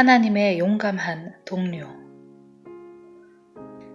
하나님의 용감한 동료.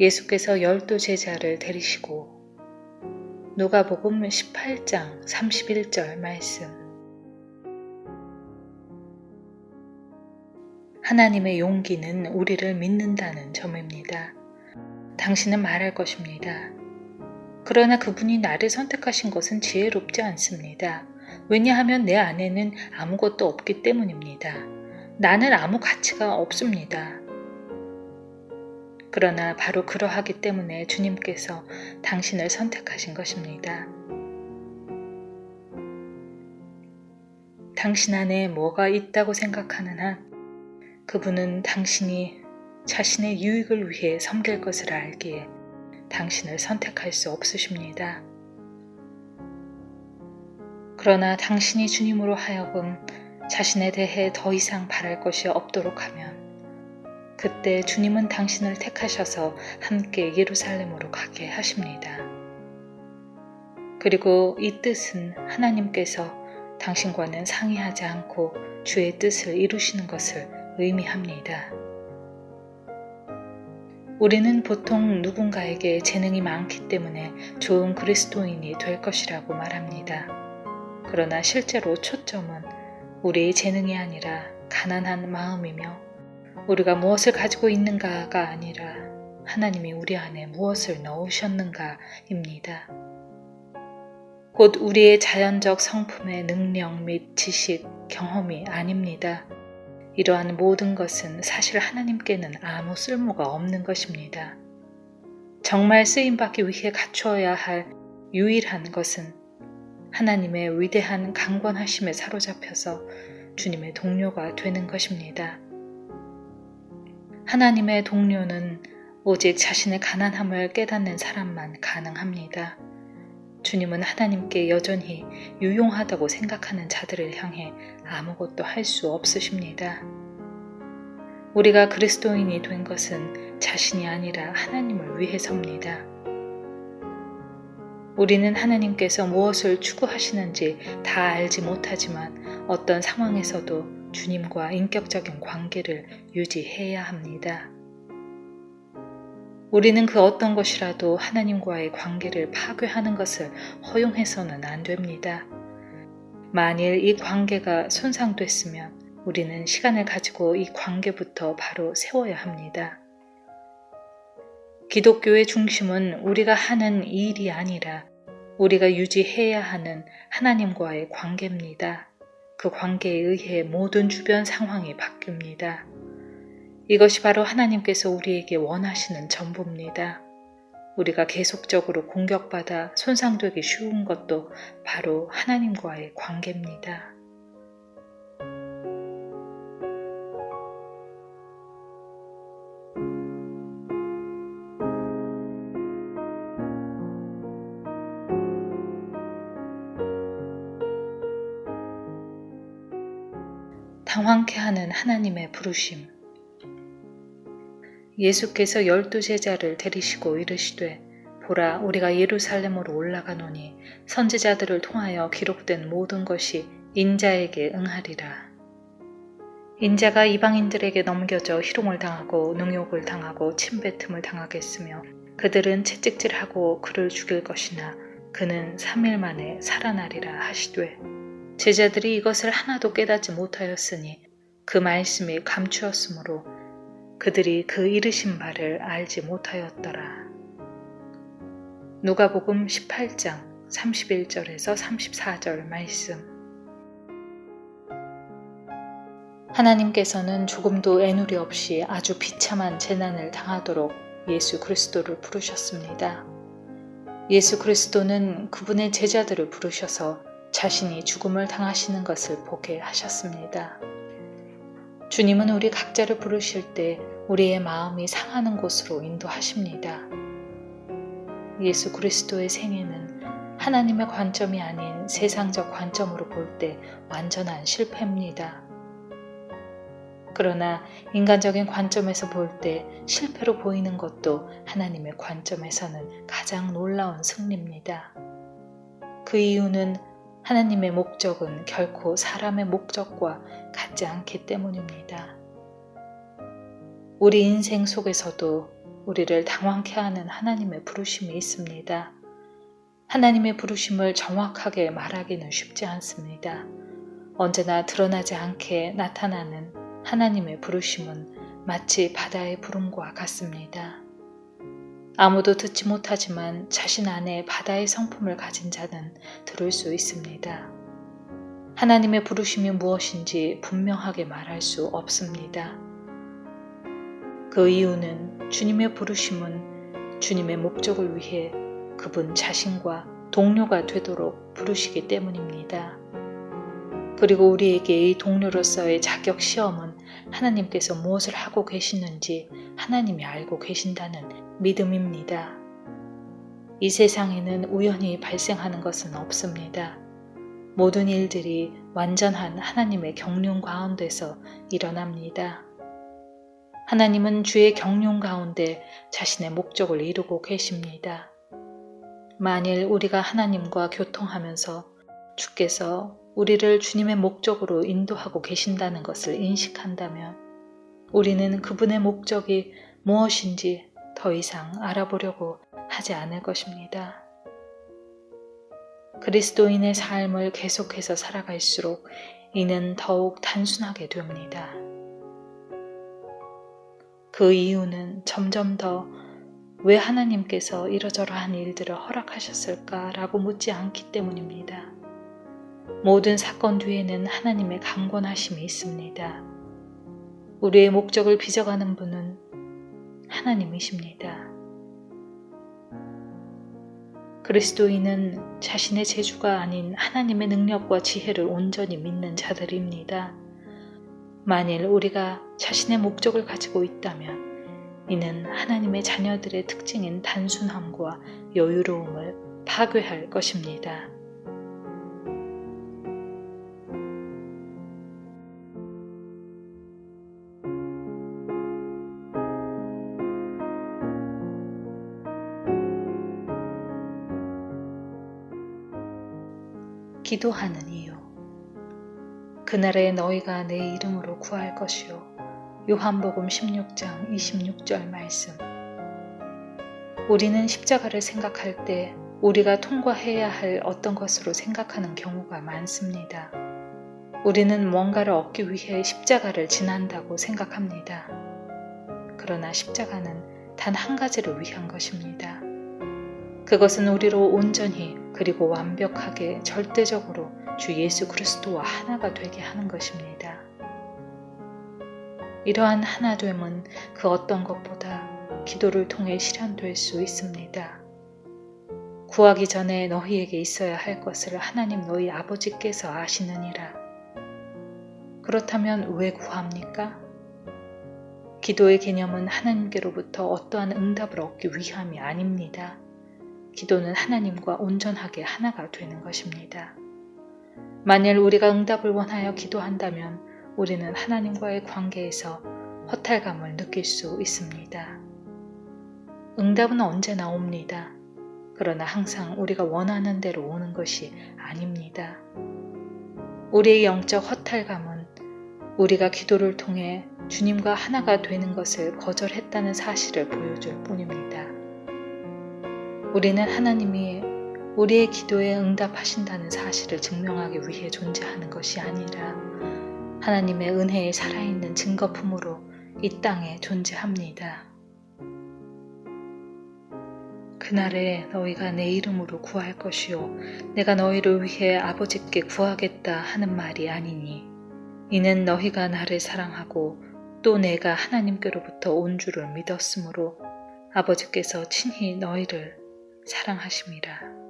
예수께서 12 제자를 데리시고 누가복음 18장 31절 말씀. 하나님의 용기는 우리를 믿는다는 점입니다. 당신은 말할 것입니다. 그러나 그분이 나를 선택하신 것은 지혜롭지 않습니다. 왜냐하면 내 안에는 아무것도 없기 때문입니다. 나는 아무 가치가 없습니다. 그러나 바로 그러하기 때문에 주님께서 당신을 선택하신 것입니다. 당신 안에 뭐가 있다고 생각하는 한 그분은 당신이 자신의 유익을 위해 섬길 것을 알기에 당신을 선택할 수 없으십니다. 그러나 당신이 주님으로 하여금 자신에 대해 더 이상 바랄 것이 없도록 하면 그때 주님은 당신을 택하셔서 함께 예루살렘으로 가게 하십니다. 그리고 이 뜻은 하나님께서 당신과는 상의하지 않고 주의 뜻을 이루시는 것을 의미합니다. 우리는 보통 누군가에게 재능이 많기 때문에 좋은 그리스도인이 될 것이라고 말합니다. 그러나 실제로 초점은 우리의 재능이 아니라 가난한 마음이며 우리가 무엇을 가지고 있는가가 아니라 하나님이 우리 안에 무엇을 넣으셨는가입니다. 곧 우리의 자연적 성품의 능력 및 지식, 경험이 아닙니다. 이러한 모든 것은 사실 하나님께는 아무 쓸모가 없는 것입니다. 정말 쓰임받기 위해 갖추어야 할 유일한 것은 하나님의 위대한 강권하심에 사로잡혀서 주님의 동료가 되는 것입니다. 하나님의 동료는 오직 자신의 가난함을 깨닫는 사람만 가능합니다. 주님은 하나님께 여전히 유용하다고 생각하는 자들을 향해 아무것도 할 수 없으십니다. 우리가 그리스도인이 된 것은 자신이 아니라 하나님을 위해서입니다. 우리는 하나님께서 무엇을 추구하시는지 다 알지 못하지만 어떤 상황에서도 주님과 인격적인 관계를 유지해야 합니다. 우리는 그 어떤 것이라도 하나님과의 관계를 파괴하는 것을 허용해서는 안 됩니다. 만일 이 관계가 손상됐으면 우리는 시간을 가지고 이 관계부터 바로 세워야 합니다. 기독교의 중심은 우리가 하는 일이 아니라 우리가 유지해야 하는 하나님과의 관계입니다. 그 관계에 의해 모든 주변 상황이 바뀝니다. 이것이 바로 하나님께서 우리에게 원하시는 전부입니다. 우리가 계속적으로 공격받아 손상되기 쉬운 것도 바로 하나님과의 관계입니다. 당황케 하는 하나님의 부르심. 예수께서 12 제자를 데리시고 이르시되 보라 우리가 예루살렘으로 올라가노니 선지자들을 통하여 기록된 모든 것이 인자에게 응하리라. 인자가 이방인들에게 넘겨져 희롱을 당하고 능욕을 당하고 침뱉음을 당하겠으며 그들은 채찍질하고 그를 죽일 것이나 그는 3일 만에 살아나리라 하시되 제자들이 이것을 하나도 깨닫지 못하였으니 그 말씀이 감추었으므로 그들이 그 이르신 바를 알지 못하였더라. 누가복음 18장 31절에서 34절 말씀. 하나님께서는 조금도 애누리 없이 아주 비참한 재난을 당하도록 예수 그리스도를 부르셨습니다. 예수 그리스도는 그분의 제자들을 부르셔서 자신이 죽음을 당하시는 것을 보게 하셨습니다. 주님은 우리 각자를 부르실 때 우리의 마음이 상하는 곳으로 인도하십니다. 예수 그리스도의 생애는 하나님의 관점이 아닌 세상적 관점으로 볼 때 완전한 실패입니다. 그러나 인간적인 관점에서 볼 때 실패로 보이는 것도 하나님의 관점에서는 가장 놀라운 승리입니다. 그 이유는 하나님의 목적은 결코 사람의 목적과 같지 않기 때문입니다. 우리 인생 속에서도 우리를 당황케 하는 하나님의 부르심이 있습니다. 하나님의 부르심을 정확하게 말하기는 쉽지 않습니다. 언제나 드러나지 않게 나타나는 하나님의 부르심은 마치 바다의 부름과 같습니다. 아무도 듣지 못하지만 자신 안에 바다의 성품을 가진 자는 들을 수 있습니다. 하나님의 부르심이 무엇인지 분명하게 말할 수 없습니다. 그 이유는 주님의 부르심은 주님의 목적을 위해 그분 자신과 동료가 되도록 부르시기 때문입니다. 그리고 우리에게 이 동료로서의 자격 시험은 하나님께서 무엇을 하고 계시는지 하나님이 알고 계신다는 믿음입니다. 이 세상에는 우연히 발생하는 것은 없습니다. 모든 일들이 완전한 하나님의 경륜 가운데서 일어납니다. 하나님은 주의 경륜 가운데 자신의 목적을 이루고 계십니다. 만일 우리가 하나님과 교통하면서 주께서 우리를 주님의 목적으로 인도하고 계신다는 것을 인식한다면 우리는 그분의 목적이 무엇인지 더 이상 알아보려고 하지 않을 것입니다. 그리스도인의 삶을 계속해서 살아갈수록 이는 더욱 단순하게 됩니다. 그 이유는 점점 더 왜 하나님께서 이러저러한 일들을 허락하셨을까라고 묻지 않기 때문입니다. 모든 사건 뒤에는 하나님의 강권하심이 있습니다. 우리의 목적을 빚어가는 분은 하나님이십니다. 그리스도인은 자신의 재주가 아닌 하나님의 능력과 지혜를 온전히 믿는 자들입니다. 만일 우리가 자신의 목적을 가지고 있다면 이는 하나님의 자녀들의 특징인 단순함과 여유로움을 파괴할 것입니다. 기도하는 이유. 그날에 너희가 내 이름으로 구할 것이요. 요한복음 16장 26절 말씀. 우리는 십자가를 생각할 때 우리가 통과해야 할 어떤 것으로 생각하는 경우가 많습니다. 우리는 뭔가를 얻기 위해 십자가를 지난다고 생각합니다. 그러나 십자가는 단 한 가지를 위한 것입니다. 그것은 우리로 온전히 그리고 완벽하게 절대적으로 주 예수 그리스도와 하나가 되게 하는 것입니다. 이러한 하나됨은 그 어떤 것보다 기도를 통해 실현될 수 있습니다. 구하기 전에 너희에게 있어야 할 것을 하나님 너희 아버지께서 아시느니라. 그렇다면 왜 구합니까? 기도의 개념은 하나님께로부터 어떠한 응답을 얻기 위함이 아닙니다. 기도는 하나님과 온전하게 하나가 되는 것입니다. 만일 우리가 응답을 원하여 기도한다면 우리는 하나님과의 관계에서 허탈감을 느낄 수 있습니다. 응답은 언제나 옵니다. 그러나 항상 우리가 원하는 대로 오는 것이 아닙니다. 우리의 영적 허탈감은 우리가 기도를 통해 주님과 하나가 되는 것을 거절했다는 사실을 보여줄 뿐입니다. 우리는 하나님이 우리의 기도에 응답하신다는 사실을 증명하기 위해 존재하는 것이 아니라 하나님의 은혜에 살아있는 증거품으로 이 땅에 존재합니다. 그날에 너희가 내 이름으로 구할 것이요 내가 너희를 위해 아버지께 구하겠다 하는 말이 아니니 이는 너희가 나를 사랑하고 또 내가 하나님께로부터 온 줄을 믿었으므로 아버지께서 친히 너희를 사랑하심이라.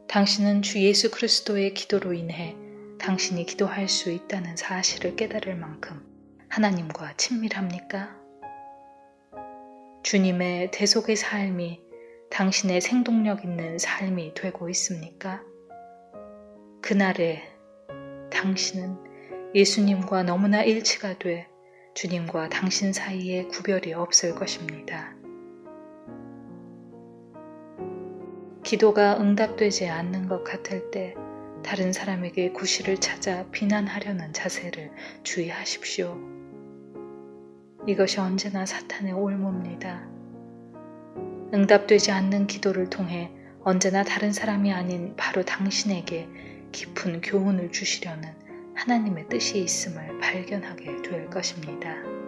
당신은 주 예수 그리스도의 기도로 인해 당신이 기도할 수 있다는 사실을 깨달을 만큼 하나님과 친밀합니까? 주님의 대속의 삶이 당신의 생동력 있는 삶이 되고 있습니까? 그날에 당신은 예수님과 너무나 일치가 돼 주님과 당신 사이에 구별이 없을 것입니다. 기도가 응답되지 않는 것 같을 때 다른 사람에게 구실을 찾아 비난하려는 자세를 주의하십시오. 이것이 언제나 사탄의 올무입니다. 응답되지 않는 기도를 통해 언제나 다른 사람이 아닌 바로 당신에게 깊은 교훈을 주시려는 하나님의 뜻이 있음을 발견하게 될 것입니다.